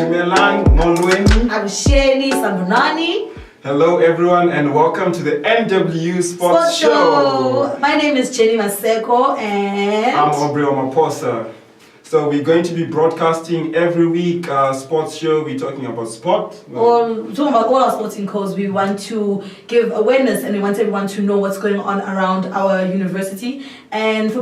Dumelang Molweni. I'm Shirley Sambonani. Hello everyone and welcome to the NWU Sports Show. My name is Jenny Maseko and I'm Aubrey Omaposa. So we're going to be broadcasting every week sports show. We're talking about sport. Talking about all our sporting codes. We want to give awareness and we want everyone to know what's going on around our university. And for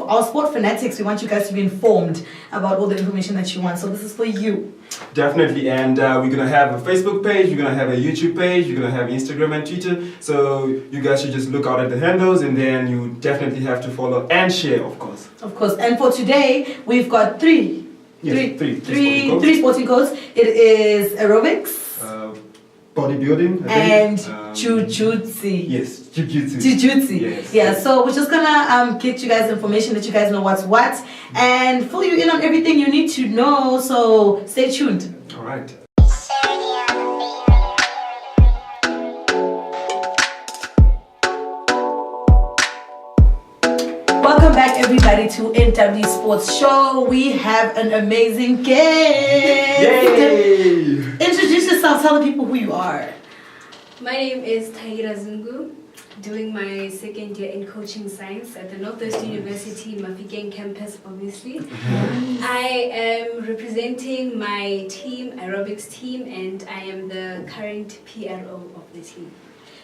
our sport fanatics, we want you guys to be informed about all the information that you want. So this is for you. Definitely, and we're going to have a Facebook page, we're going to have a YouTube page, we're going to have Instagram and Twitter. So you guys should just look out at the handles and then you definitely have to follow and share, of course. Of course. And for today, we've got three sporting codes. It is aerobics, bodybuilding, and jujutsu. Yes, jujutsu. Jujutsu. Yes. Yeah, so we're just gonna get you guys information, let you guys know what's what, and fill you in on everything you need to know. So stay tuned. All right. Welcome back, everybody, to NWU Sports Show. We have an amazing guest. Yay! Introduce yourself. Tell the people who you are. My name is Tahira Zungu, doing my second year in coaching science at the Northwest University Mafikeng campus, obviously. I am representing my team, aerobics team, and I am the current PRO of the team.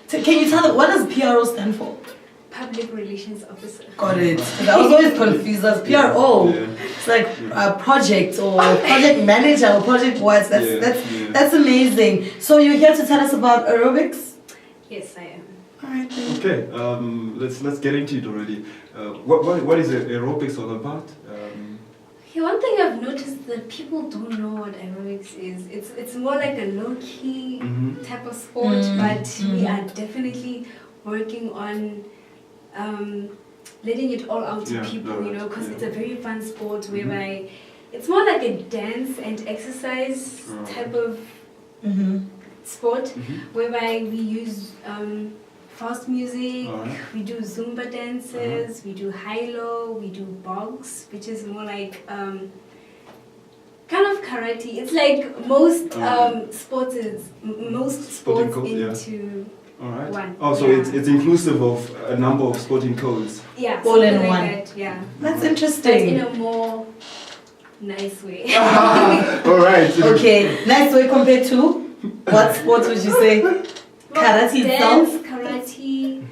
So can you tell them, what does PRO stand for? Public Relations Officer. Got it. I was always confused as PRO. Yeah. It's like a project or project manager or project what. That's amazing. So you're here to tell us about aerobics? Yes, I am. Alright. Okay. Let's get into it already. What is aerobics all about? One thing I've noticed that people don't know what aerobics is. It's more like a low-key type of sport, but we are definitely working on letting it all out to people, because it's a very fun sport whereby it's more like a dance and exercise type of sport, whereby we use fast music, we do Zumba dances, we do high-low, we do box, which is more like kind of karate. It's like most sports into one. Oh, so it's inclusive of a number of sporting codes. Yeah, all in like one. That, yeah. That's interesting. But in a more nice way. All right. Okay, nice way compared to what sports would you say? Karate dance, itself? karate.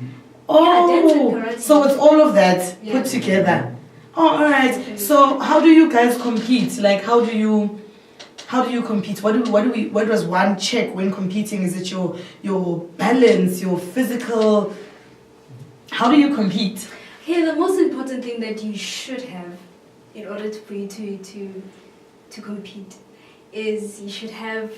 Oh, yeah, dance and karate. So it's all of that put together. Oh, all right. So how do you guys compete? Like, how do you compete? What does one check when competing? Is it your balance, your physical? How do you compete? Okay, the most important thing that you should have in order for you to compete is you should have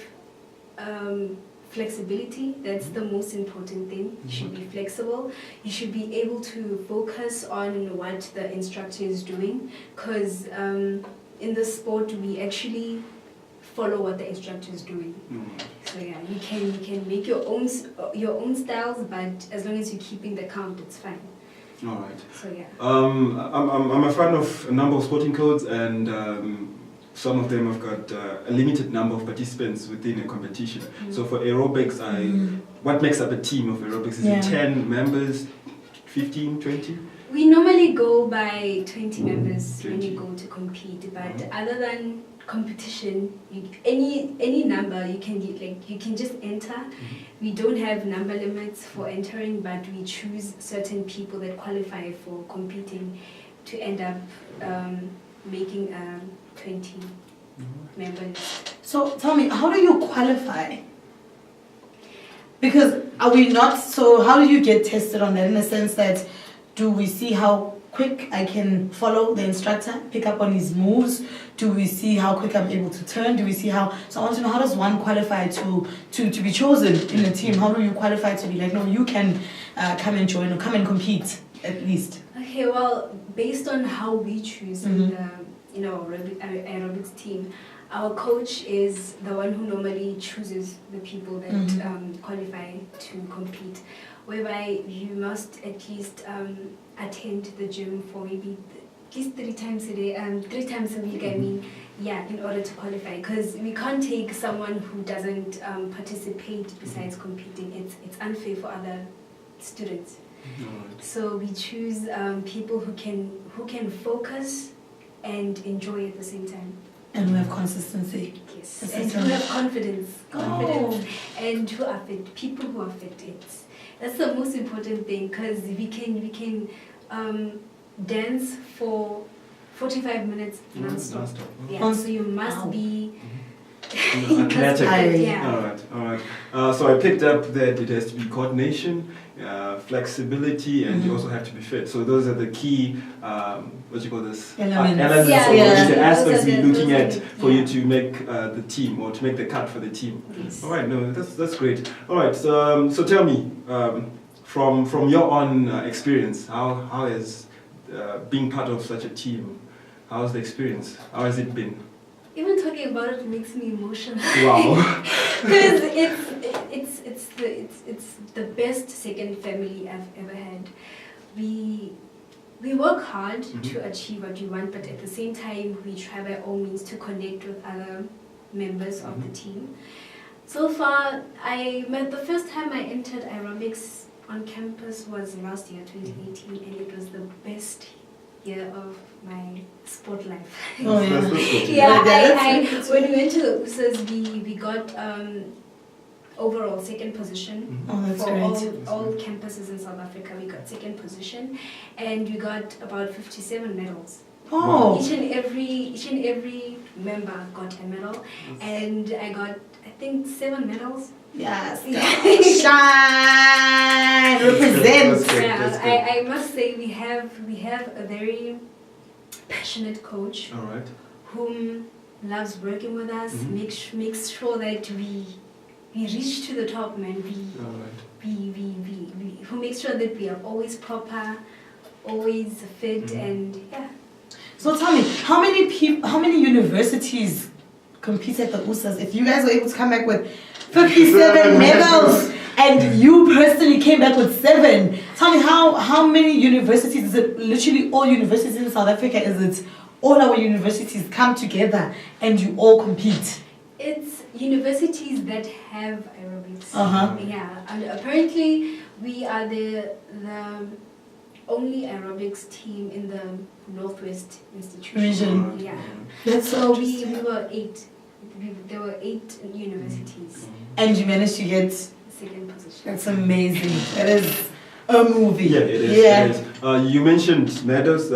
flexibility. That's the most important thing. You should be flexible. You should be able to focus on what the instructor is doing, because in the sport we actually follow what the instructor is doing. So yeah, you can make your own styles, but as long as you're keeping the count, it's fine. All right. So yeah. I'm a fan of a number of sporting codes, and some of them have got a limited number of participants within a competition. So for aerobics, what makes up a team of aerobics? Is it 10 members, 15, 20? We normally go by 20 members when you go to compete, but other than competition, any number you can get, like you can just enter. We don't have number limits for entering, but we choose certain people that qualify for competing to end up making 20 members. So tell me, how do you qualify? Because are we not, so how do you get tested on that, in the sense that do we see how quick I can follow the instructor, pick up on his moves? Do we see how quick I'm able to turn? Do we see how, so I want to know, how does one qualify to be chosen in a team? How do you qualify to be like, no, you can come and join or come and compete at least? Okay, well, based on how we choose in the aerobics team, our coach is the one who normally chooses the people that qualify to compete, whereby you must at least attend the gym for maybe at least 3 times a day, 3 times a week, I mean, in order to qualify, because we can't take someone who doesn't participate besides competing. It's unfair for other students. So we choose people who can focus and enjoy at the same time. And we have consistency. Yes, and who have confidence, and who are fit. People who are fit. That's the most important thing, because we can dance for 45 minutes non-stop. Yeah, so you must be athletic. Yeah. All right. So I picked up that it has to be coordination, flexibility, and you also have to be fit. So those are the key, what you call this? Elements. The aspects we're looking at for you to make the team, or to make the cut for the team. Yes. All right, no, that's great. All right, so tell me, from your own experience, how is being part of such a team? How's the experience? How has it been? Even talking about it makes me emotional. Wow. Because it's the best second family I've ever had. We work hard to achieve what we want, but at the same time we try by all means to connect with other members of the team. So far, the first time I entered aerobics on campus was last year, 2018, and it was the best year of my sport life. Oh, yeah. When we went to the USAs, we got overall second position for all campuses in South Africa. We got second position, and we got about 57 medals. Oh. Each and every member got a medal, and I got, I think, 7 medals. Yes. Shine. Represent. I must say we have a very passionate coach. All right. Whom loves working with us. Makes sure that we reach to the top, man. Who makes sure that we are always proper, always fit, and yeah. So tell me, how many universities compete at the USAs? If you guys were able to come back with 57 medals and you personally came back with 7, tell me how many universities? Is it literally all universities in South Africa? Is it all our universities come together and you all compete? It's universities that have aerobics. Yeah, and apparently we are the only aerobics team in the Northwest Institution. Region. Yeah. That's so we were 8. There were 8 universities. And you managed to get second position. That's amazing. That is a movie. Yeah, it is. Yeah. It is. You mentioned medals.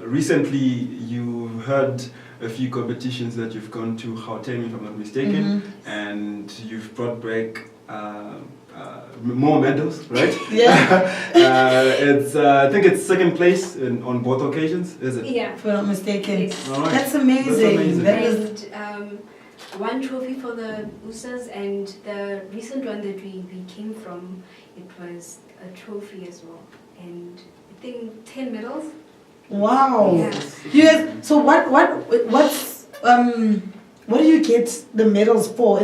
Recently, you had a few competitions that you've gone to Gauteng, if I'm not mistaken, and you've brought back more medals, right? Yeah. I think it's second place on both occasions, is it? Yeah. If I'm not mistaken. Yes. All right. That's amazing. That is. And 1 trophy for the USAs, and the recent one that we came from, it was a trophy as well, and I think 10 medals. Wow. Yeah. You guys, so what do you get the medals for?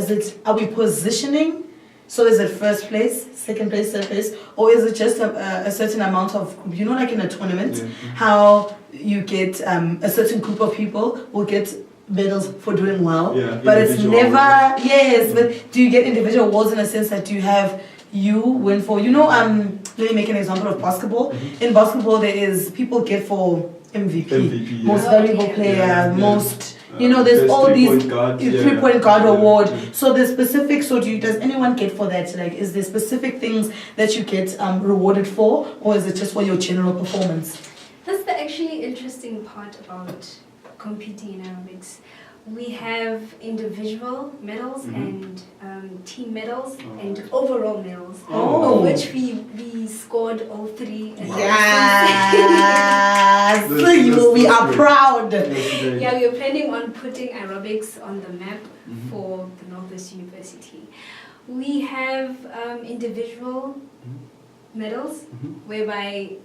Are we positioning? So is it first place, second place, third place, or is it just a certain amount of, like in a tournament, how you get a certain group of people will get medals for doing well, but it's never, but do you get individual awards in a sense that you win for, let me make an example of basketball. In basketball, people get for MVP most valuable player, most, there's all these 3-point guard award. So there's specific, does anyone get for that? Like, is there specific things that you get rewarded for, or is it just for your general performance? That's the actually interesting part about competing in aerobics. We have individual medals and team medals and overall medals, of which we scored all 3. Yes, we are proud. Yeah, we are planning on putting aerobics on the map for the Northwest University. We have individual medals whereby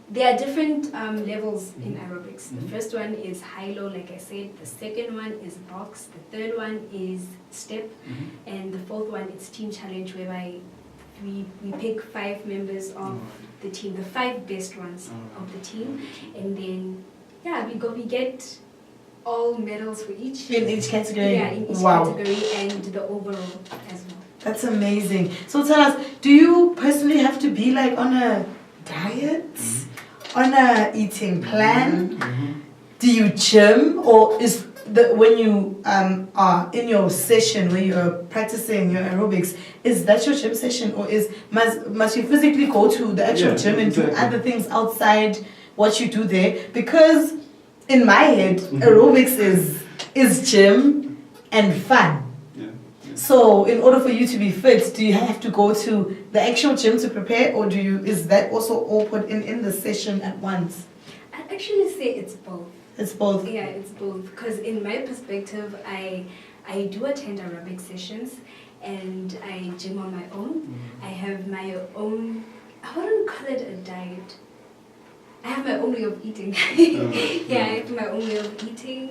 there are different levels in aerobics. The first one is high-low, like I said. The second one is box. The third one is step. And the fourth one is team challenge, whereby we pick 5 members of the team, the 5 best ones of the team. And then, we get all medals for each. In each category? Yeah, in each Wow. category and the overall as well. That's amazing. So tell us, do you personally have to be like on a diet? On a eating plan? Do you gym? Or is when you are in your session where you're practicing your aerobics, is that your gym session, or must you physically go to the actual gym and do other things outside what you do there? Because in my head, aerobics is gym and fun. So in order for you to be fit, do you have to go to the actual gym to prepare, or is that also all put in the session at once? I'd actually say it's both. It's both. Yeah, it's both. Because in my perspective, I do attend aerobic sessions and I gym on my own. I have my own, I wouldn't call it a diet. I have my own way of eating. Yeah, I have my own way of eating.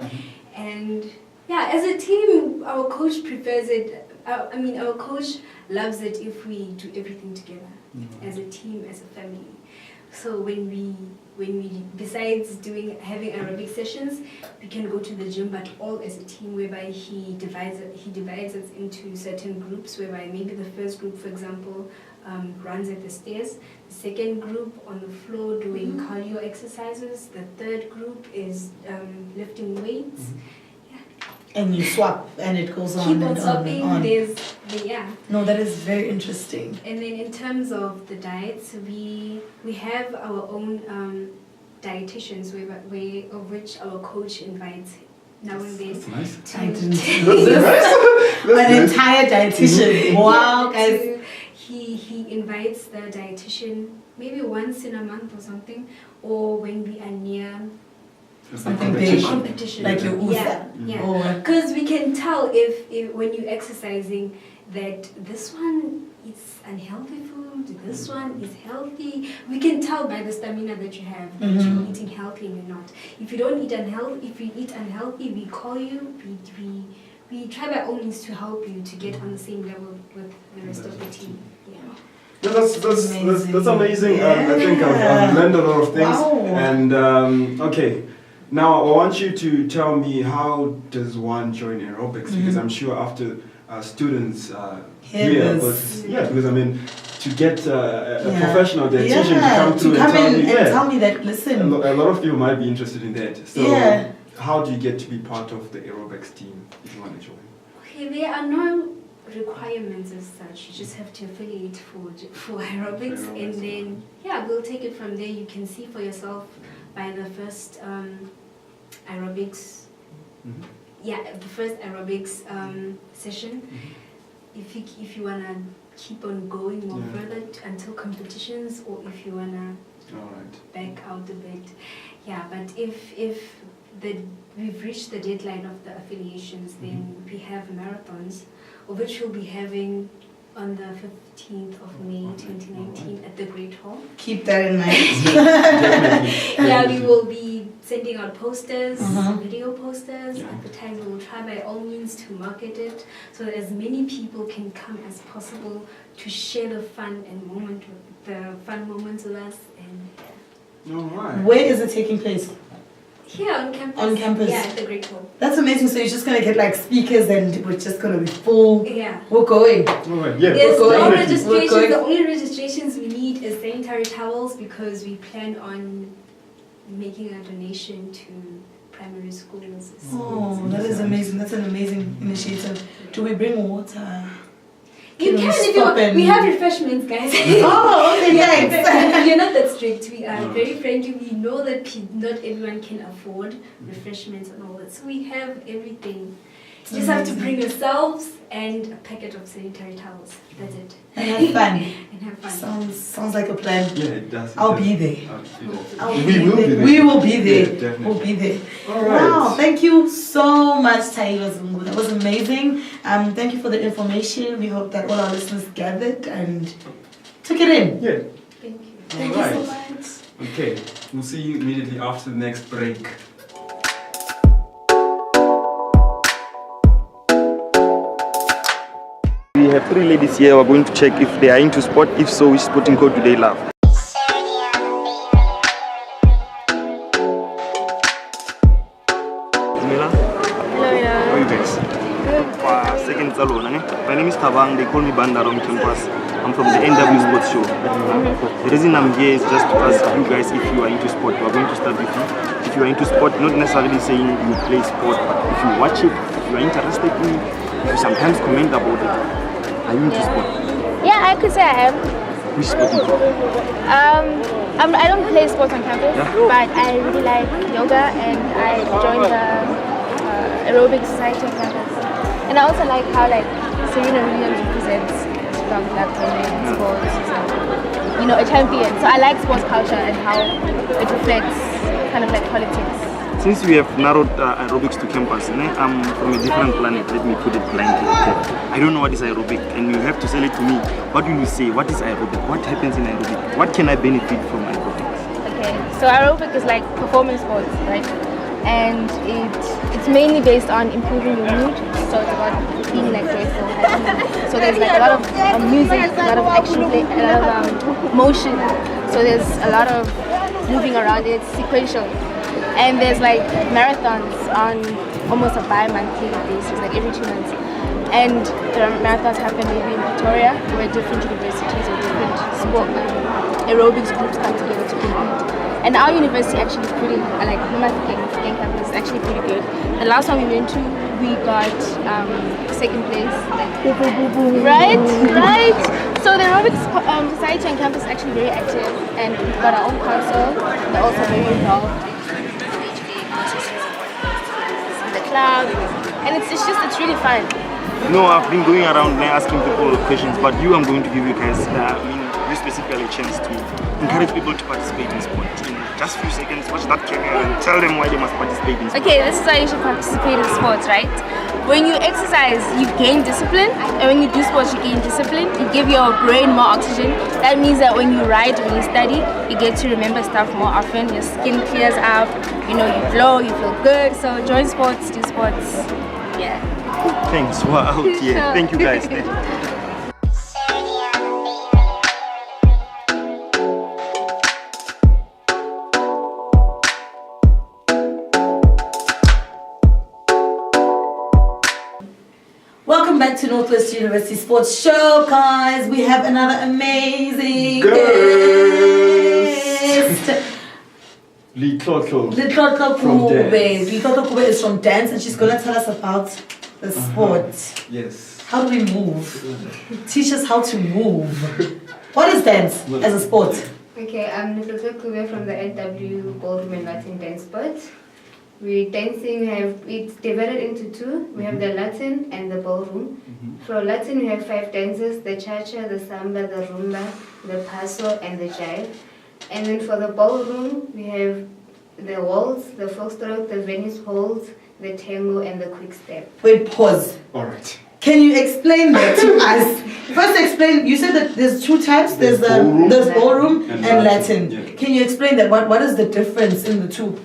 And yeah, as a team, our coach prefers it. Our coach loves it if we do everything together, as a team, as a family. So when we besides having aerobic sessions, we can go to the gym, but all as a team, whereby he divides us into certain groups, whereby maybe the first group, for example, runs at the stairs. The second group on the floor doing cardio exercises. The third group is lifting weights. And you swap, and it goes on Keep on and swapping. on. No, that is very interesting. And then in terms of the diets, we have our own dietitians, of which our coach invites now and then. That's nice. An entire dietitian. Wow, guys. He invites the dietitian maybe once in a month or something, or when we are near something big, competition, like your USA. Yeah, because we can tell if when you're exercising that this one is unhealthy food, this one is healthy. We can tell by the stamina that you have that you're eating healthy and you're not. If you don't eat unhealthy, if you eat unhealthy, we call you. We try by all means to help you to get on the same level with the rest of the team. Yeah, that's amazing. I think I've learned a lot of things. Wow. And okay, now I want you to tell me, how does one join aerobics? Because I'm sure after students here, because I mean, to get a professional dietitian to come through and tell me that, listen. A lot of people might be interested in that. So how do you get to be part of the aerobics team if you want to join? Okay, there are no requirements as such. You just have to affiliate for aerobics, and then we'll take it from there. You can see for yourself by the first aerobics. The first aerobics session. If you wanna keep on going more further until competitions, or if you wanna back out a bit. Yeah, but if we've reached the deadline of the affiliations, then we have marathons, of which we'll be having on the 15th of May 2019 at the Great Hall. Keep that in mind. We will be sending out posters, video posters, advertising. We'll try by all means to market it so that as many people can come as possible to share the fun moments with us. And where is it taking place? Here on campus. On campus. Yeah, at the Great Hall. That's amazing. So you're just gonna get like speakers, and we're just gonna be full. Yeah. We're going. There's no registrations. The only registrations we need is sanitary towels, because we plan on making a donation to primary schools. Oh, that is amazing. That's an amazing initiative. Do we bring water? You can if you want. We have refreshments, guys. Oh, okay, thanks. We're not that strict. We are very friendly. We know that not everyone can afford refreshments and all that. So we have everything. You just have to bring yourselves and a packet of sanitary towels. That's it. And have fun. And have fun. Sounds like a plan. Yeah, it does. I'll be there. We will be there. We will be there. Yeah, definitely. We'll be there. All right. Wow, thank you so much, Taiwa Zungu. That was amazing. Thank you for the information. We hope that all our listeners gathered and took it in. Yeah. Thank you. Thank you so much. Okay, we'll see you immediately after the next break. We have 3 ladies here. We're going to check if they are into sport. If so, which sporting code do they love? Mila? My name is Tabang, they call me Bandar on campus. I'm from the NWU Sports Show. The reason I'm here is just to ask you guys if you are into sport. We're going to start with you. If you are into sport, not necessarily saying you play sport, but if you watch it, if you are interested in it, you sometimes comment about it. Are you into sport? Yeah, I could say I am. Which sport is it? I don't play sports on campus, but I really like yoga and I joined the aerobic society on campus. And I also like how Serena Williams represents strong black women in sports, so, a champion. So I like sports culture and how it reflects kind of like politics. Since we have narrowed aerobics to campus, I'm from a different planet, let me put it bluntly. I don't know what is aerobic, and you have to sell it to me. What will you say? What is aerobic? What happens in aerobic? What can I benefit from aerobics? Okay, so aerobic is like performance sports, right? And it's mainly based on improving your mood. So it's about being like joyful, happy. So there's like a lot of music, a lot of action play, a lot of motion. So there's a lot of moving around. It's sequential. And there's like marathons on almost a bi-monthly basis, like every 2 months. And the marathons happen maybe in Victoria, where different universities or different sport aerobics groups come together to compete. And our university actually is pretty, like Gang campus is actually pretty good. The last one we went to, we got second place. Right? So the aerobics society on campus is actually very active, and we've got our own council. They're also very involved. The club, and it's really fun. I've been going around asking people questions, but I'm going to give you guys, you specifically a chance to encourage people to participate in sport. In just a few seconds, watch that camera and tell them why they must participate in sport. Okay, this is why you should participate in sports, right? When you exercise, you gain discipline, and when you do sports, you gain discipline. You give your brain more oxygen. That means that when you write, when you study, you get to remember stuff more often. Your skin clears up, you glow, you feel good. So join sports, do sports. Yeah. Thanks. Wow. Yeah. Thank you guys. Welcome back to Northwest University Sports Show, guys. We have another amazing guest. Litlotlo From dance. Litlotlo is from dance, and she's going to tell us about the sport. Yes. How do we move? Teach us how to move. What is dance as a sport? Okay, I'm Litlotlo from the NWU Ballroom and Latin Dance Sport. It's divided into two. We have the Latin and the ballroom. For Latin, we have 5 dances: the cha-cha, the samba, the rumba, the paso, and the jive. And then for the ballroom, we have the waltz, the foxtrot, the Venice waltz, the tango, and the quick step. Wait, pause. All right. Can you explain that to us? First explain, you said that there's 2 types. There's ballroom and Latin. Yeah. Can you explain that? What is the difference in the two?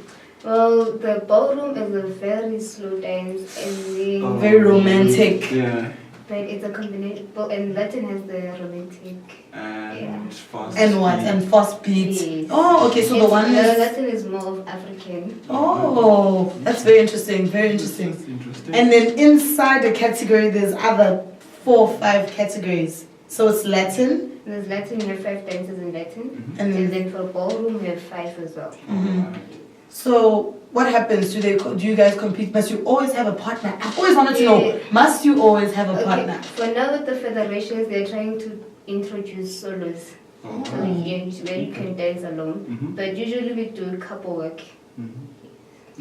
Well, the ballroom is a very slow dance and then very romantic. Yeah. But it's a combination. And Latin has the romantic and fast. And what? beat. And fast beat. Yes. Oh, okay. So the one is. Latin is more of African. Oh, that's very interesting. Very interesting. That's interesting. And then inside the category, there's other 4 or 5 categories. So it's Latin. There's Latin. We have 5 dances in Latin, And and then for ballroom we have 5 as well. So what happens? Do you guys compete? Must you always have a partner? I always wanted to know. Must you always have a partner? For now, with the federations, they're trying to introduce solos. So where you can dance alone. But usually we do couple work.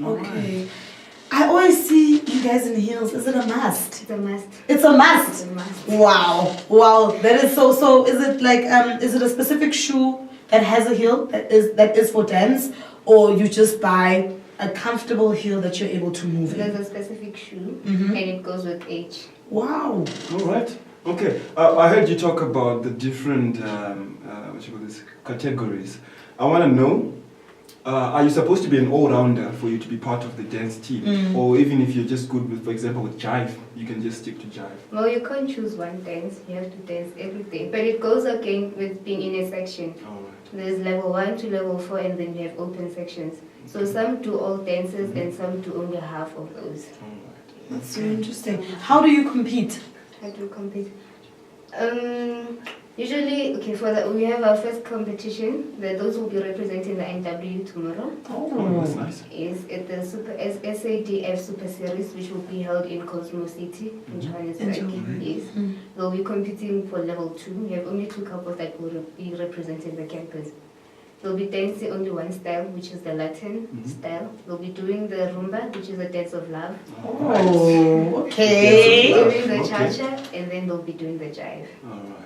Okay. I always see you guys in heels. Is it a must? It's a must. It's a must. It's a must. Wow. That is so. Is it like is it a specific shoe that has a heel that is for dance, or you just buy a comfortable heel that you're able to move in? There's a specific shoe, and it goes with age. Wow. All right. Okay. I heard you talk about the different categories. I want to know. Are you supposed to be an all-rounder for you to be part of the dance team? Or even if you're just good with, for example, with jive, you can just stick to jive? Well, you can't choose one dance. You have to dance everything. But it goes again with being in a section. All right. There's level 1 to level 4, and then you have open sections. So some do all dances, and some do only half of those. That's very interesting. How do you compete? How do we compete? Usually, okay, we have our first competition. Those will be representing the NWU tomorrow. Oh, that's nice. Is at the SADF Super Series, which will be held in Cosmo City in Johannesburg. Yes, they'll be competing for level 2. We have only 2 couples that will be representing the campus. They'll be dancing only one style, which is the Latin style. They'll be doing the rumba, which is a dance of love. Oh, okay. They'll be doing the cha-cha, and then they'll be doing the jive. All right.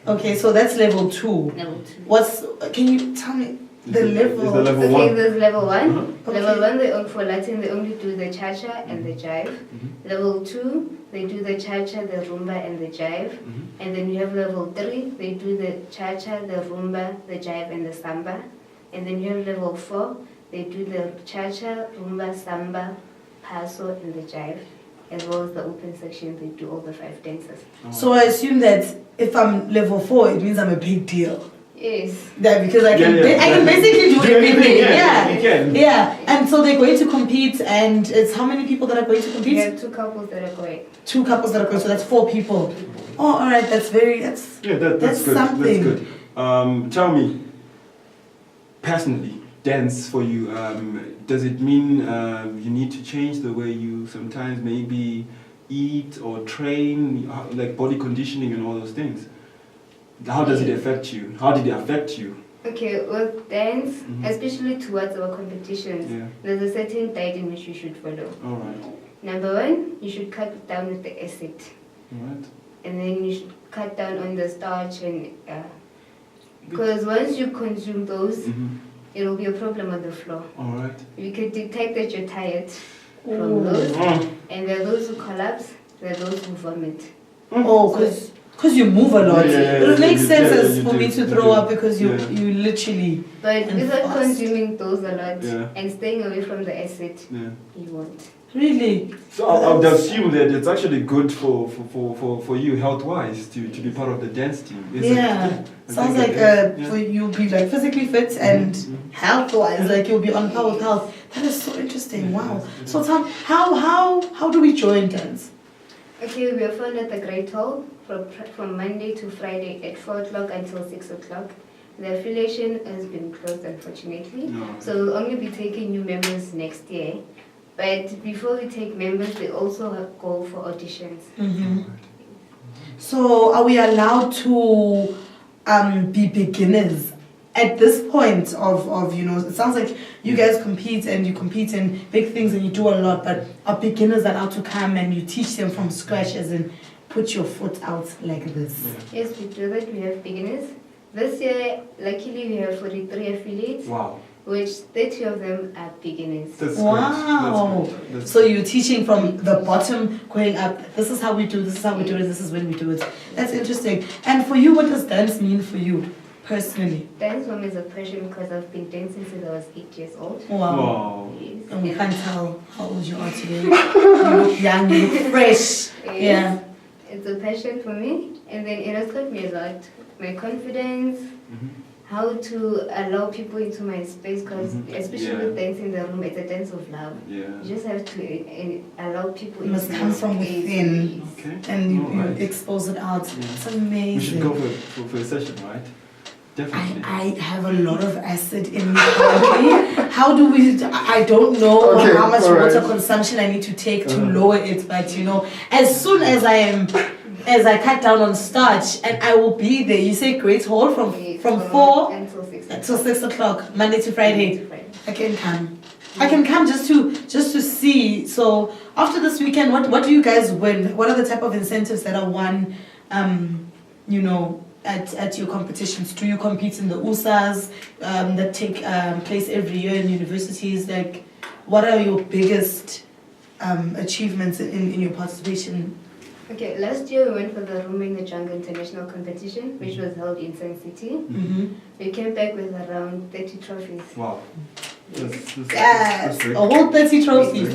Okay, so that's level 2. Level 2. Can you tell me the level? Is the level Okay, 1? there's level 1. Okay. Level 1, for Latin, they only do the cha-cha and the jive. Level 2, they do the cha-cha, the rumba, and the jive. And then you have level 3, they do the cha-cha, the rumba, the jive, and the samba. And then you have level 4, they do the cha-cha, rumba, samba, paso, and the jive. As well as the open section, they do all the 5 dances. So I assume that if I'm level 4, it means I'm a big deal. Yes. Yeah, because I can basically do everything. Yeah, you can. Yeah. And so they're going to compete, and it's how many people that are going to compete? We have 2 couples that are going. 2 couples that are going, so that's 4 people. Oh, all right, that's that's good. something. That's good. Tell me, personally, dance for you, does it mean you need to change the way you sometimes maybe eat or train, like body conditioning and all those things? How does it affect you? How did it affect you? Okay, with dance, especially towards our competitions, there's a certain diet in which you should follow. All right. Number 1, you should cut down with the acid. All right. And then you should cut down on the starch and because once you consume those, it will be a problem on the floor. All right. You can detect that you're tired from those, and there are those who collapse, there are those who vomit. Oh, because you move a lot. It makes sense as for me to throw up because you literally. But without consuming those a lot and staying away from the acid, you won't. Really? So I would assume that it's actually good for you health-wise to be part of the dance team. Sounds like for you'll be like physically fit and health-wise, like you'll be on par with health. That is so interesting. Wow. So Tom, how do we join dance? Okay, we are found at the Great Hall from Monday to Friday at 4 o'clock until 6 o'clock. The affiliation has been closed, unfortunately, so we'll only be taking new members next year. But before we take members, they also go for auditions. So are we allowed to be beginners at this point of it sounds like you guys compete and you compete in big things and you do a lot, but are beginners allowed to come and you teach them from scratch, as in put your foot out like this? Yes, we do that. We have beginners. This year, luckily, we have 43 affiliates. Wow. Which 30 of them are beginners. Wow. So you're teaching from the bottom going up. This is how we do, this is how we do it, this is when we do it. That's interesting. And for you, what does dance mean for you personally? Dance for me is a passion because I've been dancing since I was 8 years old. Wow. Yes. And we can't tell how old you are today. You look young, you look fresh. Yes. Yeah. It's a passion for me, and then it has taught me a lot. My confidence, how to allow people into my space, because especially with dance in the room, it's a dance of love. You just have to allow people into my space. It must come from within, and you expose it out. It's amazing. We should go for a session, right? Definitely. I have a lot of acid in me currently. How do we, I don't know how much water consumption I need to take to lower it, but as soon as I cut down on starch, and I will be there. You say Great Hall from 4 until 6 o'clock, Monday to Friday. I can come. I can come just to see. So after this weekend, what do you guys win? What are the type of incentives that are won? At your competitions? Do you compete in the USAs that take place every year in universities? Like, what are your biggest achievements in your participation? Okay, last year we went for the Rumba in the Jungle International Competition, which was held in Sun City. We came back with around 30 trophies. Wow. Yes, a whole 30 trophies.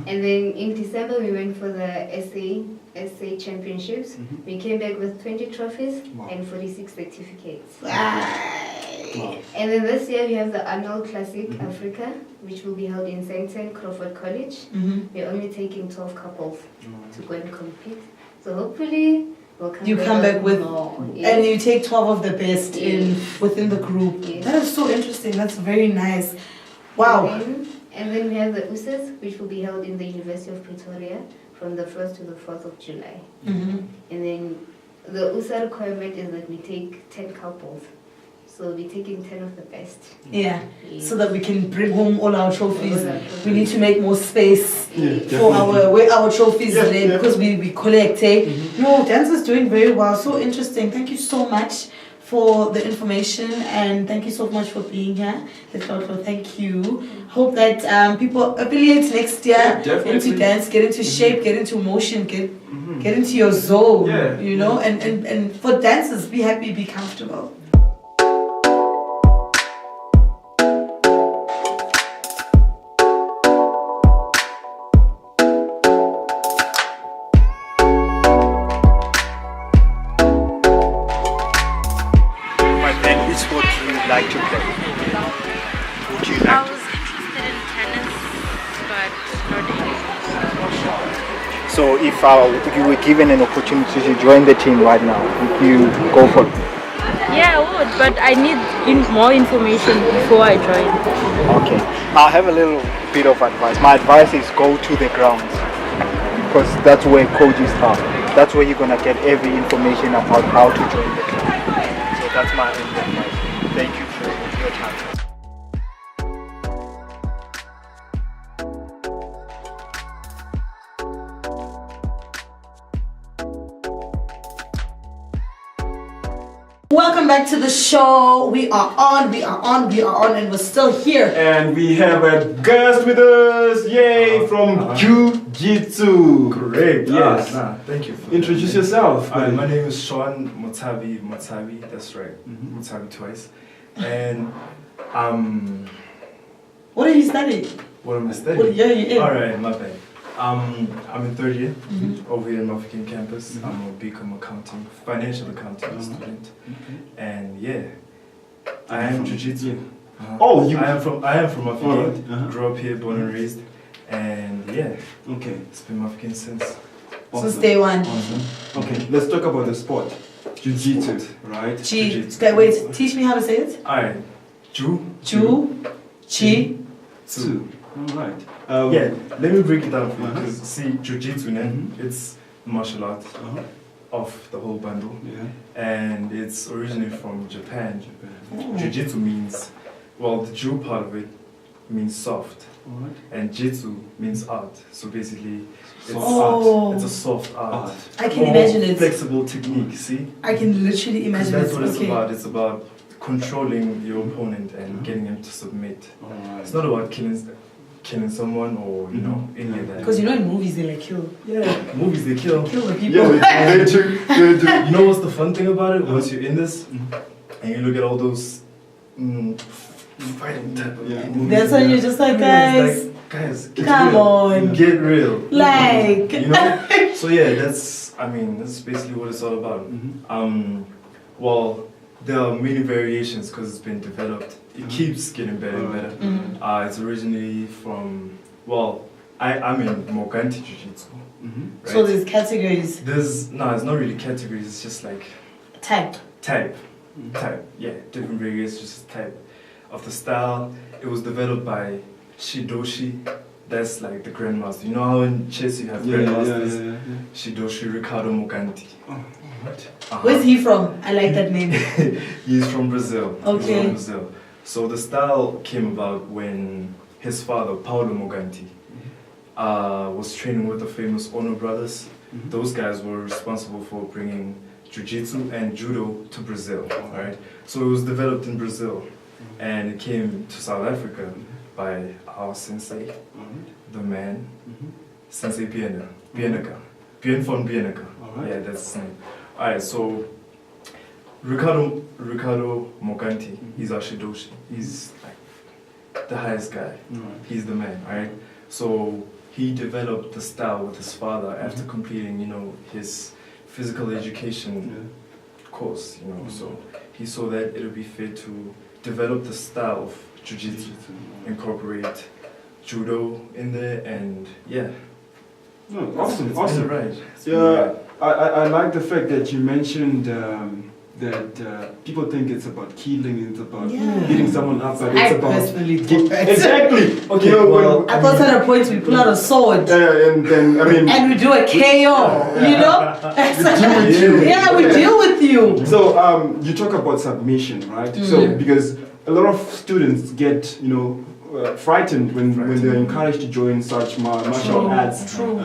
And then in December we went for the SA Championships. We came back with 20 trophies and 46 certificates. And then this year we have the annual Classic Africa, which will be held in Sandton, Crawford College. We're only taking 12 couples to go and compete. So hopefully we'll come back with more. and you take 12 of the best in within the group. Yes. That is so interesting. That's very nice. Wow. And then we have the USAs, which will be held in the University of Pretoria from the 1st to the 4th of July. Mm-hmm. And then the USA requirement is that we take 10 couples. So we'll be taking 10 of the best. Yeah. Yes. So that we can bring home all our trophies. All our trophies. We need to make more space Yes. for where our trophies Yeah, lay yeah. because we collect. No, dance is doing very well. So interesting. Thank you so much for the information and thank you so much for being here. Thank you. Hope that people affiliate next year into dance, get into shape, get into motion, get into your zone. Yeah. You know, and for dancers, be happy, be comfortable. Which sport do you like to play? Would you I like was interested in tennis, but not anymore. So if you were given an opportunity to join the team right now, would you go for it? Yeah, I would, but I need more information before I join. Okay. I have a little bit of advice. My advice is go to the grounds because that's where coaches are. That's where you're going to get every information about how to join the club. So that's my advice. Thank you for your time. Welcome back to the show. We are on, and we're still here. And we have a guest with us, yay, from Jiu-Jitsu. Correct. Yes. Thank you. For Introduce that. yourself. My name is Sean Mutabi, that's right. Mutabi twice. And What are you studying? what am I What studying? year are you in? Alright, my bad. I'm in third year over here in African campus. I'm a BCom accounting, financial accounting student. And yeah, I am Jiu-Jitsu. Oh, you- I am from African. Alright, Grew up here, born and raised. And yeah, Okay. it's been African since. Since day one. Okay, let's talk about the sport. Jiu-Jitsu, right? Jiu-Jitsu. Okay, wait, teach me how to say it. Alright, Ju. Jiu-Jitsu. Alright. Yeah, let me break it down for you Uh-huh. because see, Jiu-Jitsu, it's martial art of the whole bundle, Yeah. and it's originally from Japan. Oh. Jiu-Jitsu means, well, the Ju part of it means soft, Alright. and Jitsu means art. So basically, it's Oh. art. It's a soft art. I can Or imagine it. Flexible technique. See, I can literally 'Cause imagine that's it. what it's Okay. about. It's about controlling your opponent and getting him to submit. Alright. It's not about killing someone or you know any of that. Because you know in movies they like kill Yeah, movies they kill. the people. Yeah, they do. They do. You know what's the fun thing about it? Once you're in this and you look at all those fighting type of Yeah. movies. That's when you're just like, guys, guys, get come real. on. Get real. Like. You know? So yeah, that's basically what it's all about. Well, there are many variations because it's been developed. It keeps getting better and better. It's originally from, well, I'm in Moganti Jiu-Jitsu. Right? So there's categories. It's not really categories, it's just like Type. type, yeah, different variations, just type of the style. It was developed by Shidoshi, that's like the grandmaster. You know how in chess you have grandmasters? Shidoshi Ricardo Moganti. Where's he from? I like that name. He's from Brazil. He's Okay. from Brazil. So the style came about when his father, Paulo Moganti, was training with the famous Ono brothers. Those guys were responsible for bringing Jiu-Jitsu and Judo to Brazil, right? So it was developed in Brazil, and it came to South Africa by our sensei, the man, Sensei Bienaka. Bien von Bienaka. Yeah, that's his name. Alright, so Ricardo Moganti, he's our Shidoshi. He's like the highest guy. He's the man, alright? So he developed the style with his father after completing, you know, his physical education course, you know. So he saw that it would be fair to develop the style of Jiu-Jitsu, incorporate Judo in there, and yeah. Awesome, It's awesome. been right. Yeah, I like the fact that you mentioned that people think it's about killing, it's about beating someone up, but it's about exactly. Okay, well, I thought at a point we pull out a sword, and then and we do a KO. You know, we deal with you. So you talk about submission, right? So because a lot of students get frightened when they're encouraged to join such martial arts. True.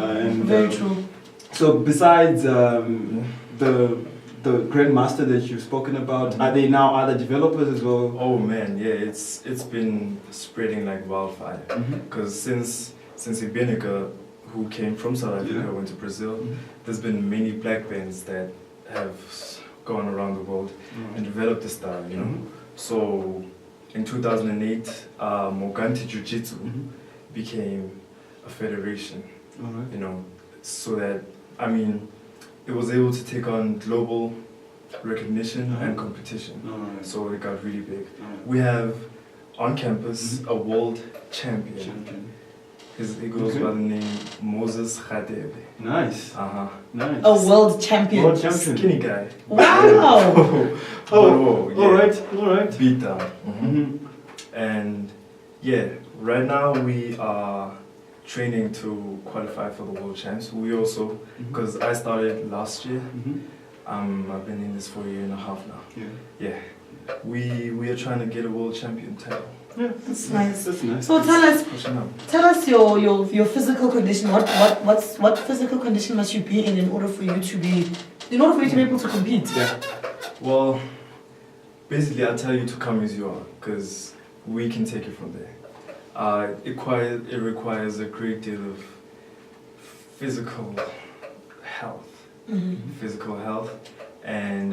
Very true. So besides the grandmaster that you've spoken about, are there now other developers as well? Oh man, yeah, it's been spreading like wildfire. Because since Ibenica, who came from South Africa, went to Brazil, there's been many black bands that have gone around the world and developed the style, you know. So in 2008, Moganti Jiu-Jitsu became a federation, you know, so that, it was able to take on global recognition and competition. So it got really big. We have on campus a world champion. He goes by the name Moses Khadebe. Nice. Nice. A world champion. World champion. Skinny guy. Wow. All right. Beat down. And yeah, right now we are training to qualify for the world champs. We also, because I started last year, I've been in this for a year and a half now. Yeah. We are trying to get a world champion title. Yeah, that's nice. That's nice. So tell us your physical condition. What physical condition must you be in order for you to be able to compete? Yeah. Well, basically I'll tell you to come as you are, because we can take it from there. It requires a great deal of physical health. Physical health, and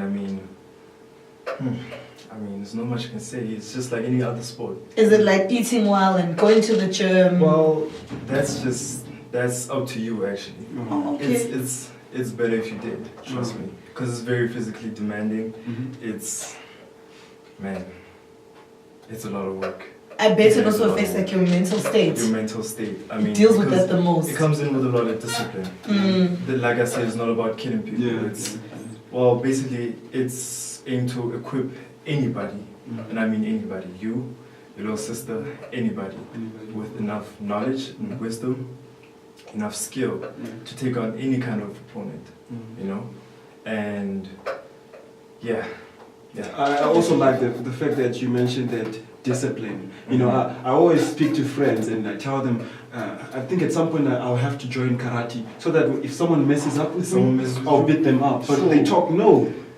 there's not much I can say. It's just like any other sport. Is it like eating well and going to the gym? Well, that's up to you actually. Oh, okay. It's better if you did, trust me, because it's very physically demanding. It's a lot of work. I bet it also affects like your mental state. Your mental state. It deals with that the most. It comes in with a lot of discipline. Like I said, it's not about killing people. Well, basically, it's aimed to equip anybody, and I mean anybody, you, your little sister, anybody, with enough knowledge and wisdom, enough skill to take on any kind of opponent, you know? And yeah. I also like the fact that you mentioned that discipline. You know, I always speak to friends and I tell them, I think at some point I'll have to join karate so that if someone messes up with me, I'll beat them up. But they talk,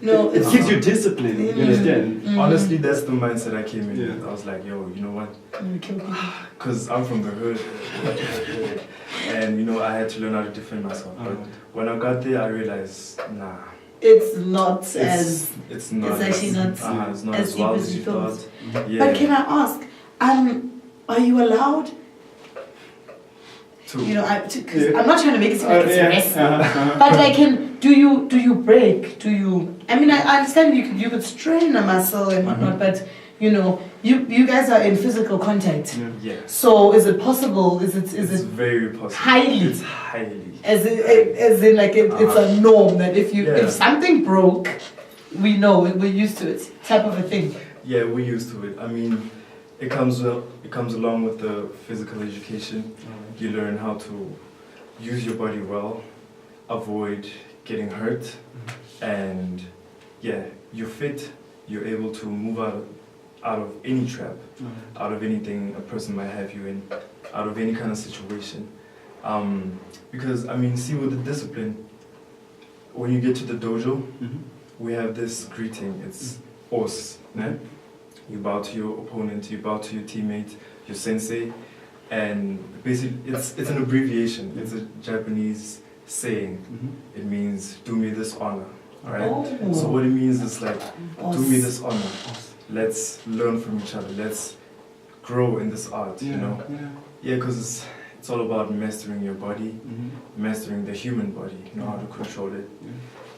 it gives you discipline, you understand? Honestly, that's the mindset I came in with. I was like, yo, you know what? Because I'm from the hood. And, I had to learn how to defend myself. But when I got there, I realized, nah. It's actually not as wild as you thought. But can I ask, are you allowed to, I'm not trying to make it seem like it's a mess, but do you break? I understand you could strain a muscle and whatnot, but you guys are in physical contact. Yeah. So is it possible? Is it very possible? Highly. It's highly. As in like it's a norm that if something broke, we know we're used to it, type of a thing. Yeah, we're used to it. It comes along with the physical education. You learn how to use your body well, avoid getting hurt, and you're fit. You're able to move out of any trap, out of anything a person might have you in, out of any kind of situation. Because, see with the discipline, when you get to the dojo, we have this greeting, it's os, né? You bow to your opponent, you bow to your teammate, your sensei, and basically it's an abbreviation, it's a Japanese saying. It means, do me this honor, alright? So what it means is like, do me this honor, let's learn from each other, let's grow in this art, you know? Yeah, because it's all about mastering your body, mastering the human body, how to control it.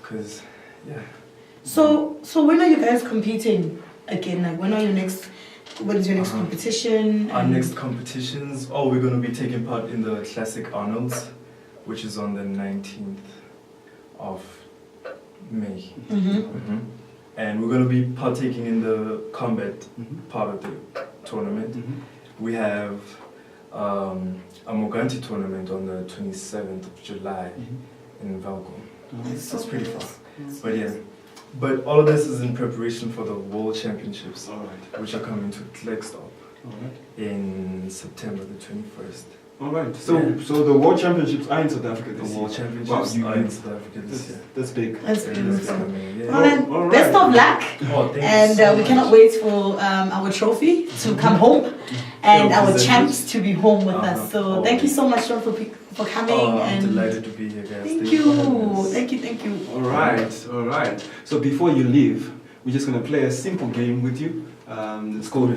Because, So when are you guys competing again? Like when is your next competition? Our next competitions, we're going to be taking part in the Classic Arnold's, which is on the 19th of May. And we're going to be partaking in the combat part of the tournament. We have a Moganti tournament on the 27th of July in Valco. That's pretty far. But yeah. But all of this is in preparation for the World Championships, which are coming to Klerksdorp in September the 21st. All right. So the World Championships are in South Africa this year. The World Championships are in South Africa this year. That's big. That's beautiful. Yeah. Well, then, best of luck. Oh, thank you And so we much. cannot wait for our trophy to come home and our champs to be home with us. So thank you so much, John, for coming. Oh, I'm and delighted to be here, guys. Thank you. Thank you. All right. So before you leave, we're just gonna play a simple game with you. It's called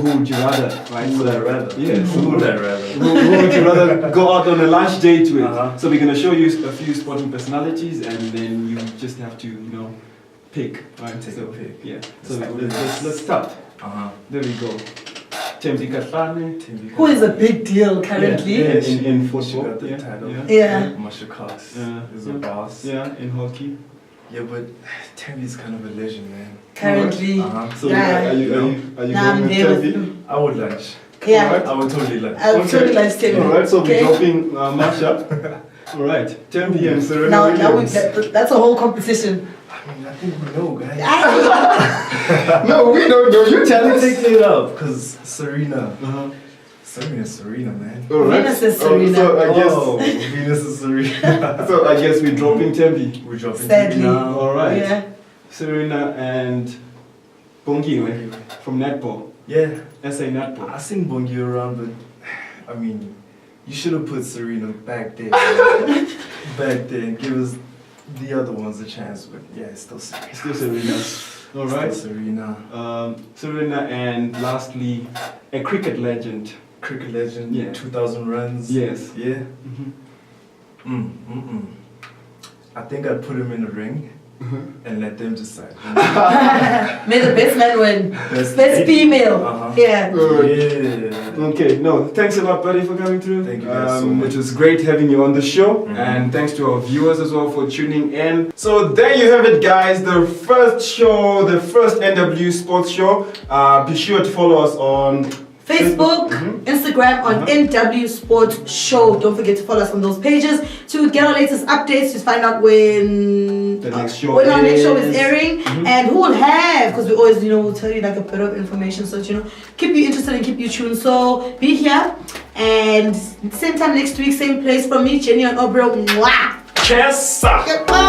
Who Would You Rather, right? Who would I rather? Yeah. Who would I rather? Who would you rather go out on a lunch date with? So we're gonna show you a few sporting personalities, and then you just have to, pick. Right? Take a pick. Yeah. So let's start. There we go. Tembi Katlane. Who is a big deal currently? Yeah, in football. She got the title. Yeah. Masha Cox is a boss. Yeah, in hockey. Yeah, but Tembi's kind of a legend, man. Currently. So Yeah. are you I'm going with there with Tembi? you. I would lunch. Yeah. I would totally lunch. I would totally like Tembi. All right, so Okay. we're dropping Masha. All right, Tembi and Serena Now Williams. that's a whole competition. I mean, I think we know, guys. No, we don't know. You tell us. Take it up, because Serena. Serena, man. All right. Venus is Serena. So I guess. Venus is Serena. So I guess we're dropping Tembi. We're dropping Sadly. Serena. All right. Yeah. Serena and Bongiwe from netball. Yeah. SA netball. I seen Bongi around, but I mean, you should have put Serena back there. Back there and give us the other ones a chance, but yeah, it's still Serena. Still Serena. All right. Still Serena. Serena, and lastly, a cricket legend. Cricket legend, Yeah. 2,000 runs. Yes. Yeah. I think I'd put him in the ring and let them decide. May the best man win. Best female. Yeah. Yeah. Okay, no, thanks a lot, buddy, for coming through. Thank you guys so much. It was great having you on the show, and thanks to our viewers as well for tuning in. So there you have it, guys, the first show, the first NWU Sports Show. Be sure to follow us on Facebook, Instagram on NWU Sports Show. Don't forget to follow us on those pages to get our latest updates, to find out when the next show our next show is airing and who will have, because we always, we'll tell you like a bit of information, so keep you interested and keep you tuned. So be here, and same time next week, same place. From me, Jenny and Obro. Mwah! Yes, Goodbye.